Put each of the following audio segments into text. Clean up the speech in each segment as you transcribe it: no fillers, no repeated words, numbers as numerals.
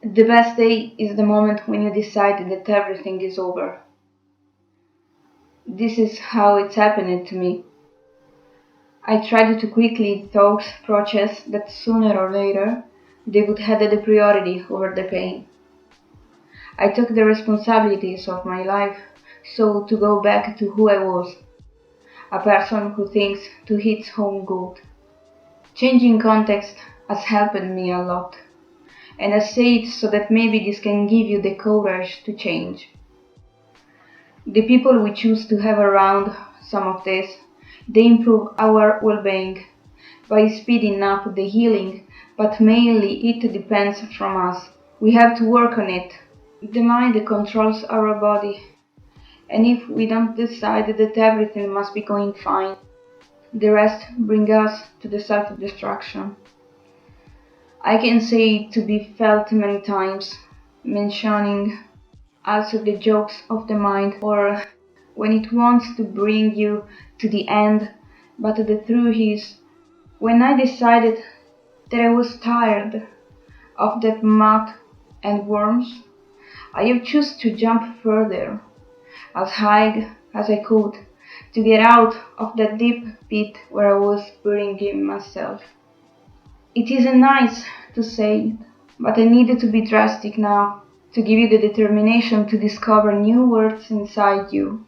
The best day is the moment when you decide that everything is over. This is how it's happened to me. I tried to quickly thought process that sooner or later they would have the priority over the pain. I took the responsibilities of my life, so to go back to who I was, a person who thinks to his own good. Changing context has helped me a lot, and I say it so that maybe this can give you the courage to change. The people we choose to have around some of this, they improve our well-being by speeding up the healing, but mainly it depends from us. We have to work on it. The mind controls our body, and if we don't decide that everything must be going fine, the rest brings us to the self-destruction. I can say it to be felt many times, mentioning also the jokes of the mind or when it wants to bring you to the end, but the truth is, when I decided that I was tired of that mud and worms, I have chosen to jump further, as high as I could, to get out of that deep pit where I was burying myself. It isn't nice to say it, but I needed to be drastic now, to give you the determination to discover new worlds inside you.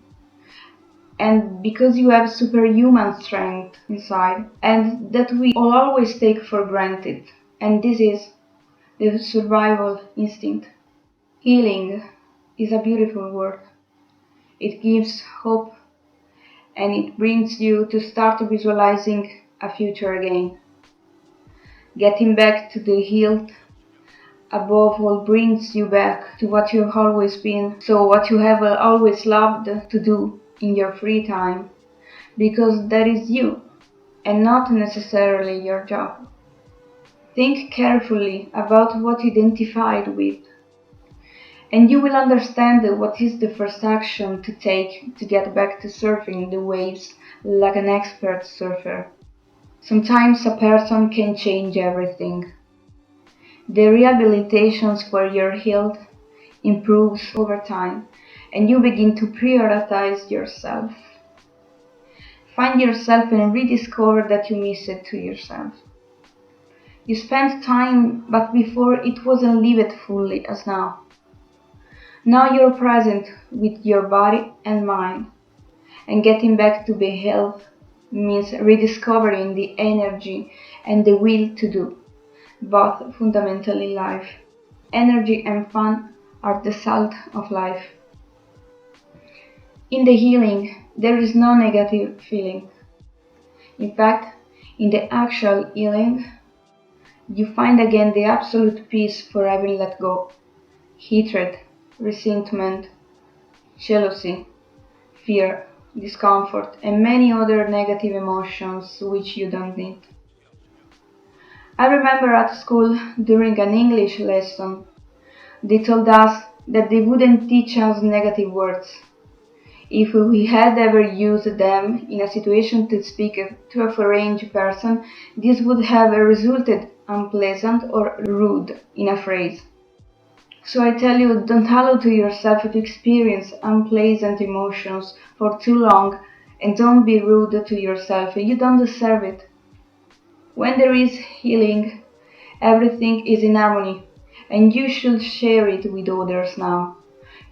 And because you have superhuman strength inside, and that we all always take for granted, and this is the survival instinct. Healing is a beautiful word. It gives hope and it brings you to start visualizing a future again. Getting back to the healed above all brings you back to what you've always been, so what you have always loved to do in your free time, because that is you and not necessarily your job. Think carefully about what you identified with, and you will understand what is the first action to take to get back to surfing the waves like an expert surfer. Sometimes a person can change everything. The rehabilitations where you're healed improves over time, and you begin to prioritize yourself. Find yourself and rediscover that you miss it to yourself. You spent time, but before it wasn't lived fully as now. Now you're present with your body and mind, and getting back to the health means rediscovering the energy and the will to do, both fundamentally life. Energy and fun are the salt of life. In the healing, there is no negative feeling. In fact, in the actual healing, you find again the absolute peace for having let go. Hatred, resentment, jealousy, fear, discomfort, and many other negative emotions which you don't need. I remember at school, during an English lesson, they told us that they wouldn't teach us negative words. If we had ever used them in a situation to speak to a foreign person, this would have resulted unpleasant or rude in a phrase. So I tell you, don't allow to yourself to experience unpleasant emotions for too long, and don't be rude to yourself. You don't deserve it. When there is healing, everything is in harmony, and you should share it with others now.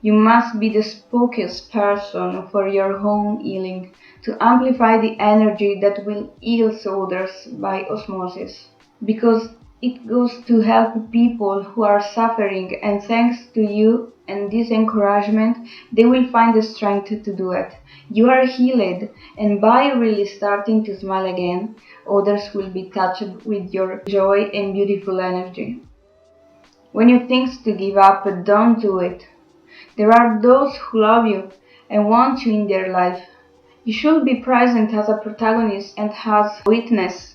You must be the spokesperson for your own healing, to amplify the energy that will heal others by osmosis. Because it goes to help people who are suffering, and thanks to you and this encouragement, they will find the strength to do it. You are healed, and by really starting to smile again, others will be touched with your joy and beautiful energy. When you think to give up, don't do it. There are those who love you and want you in their life. You should be present as a protagonist and as a witness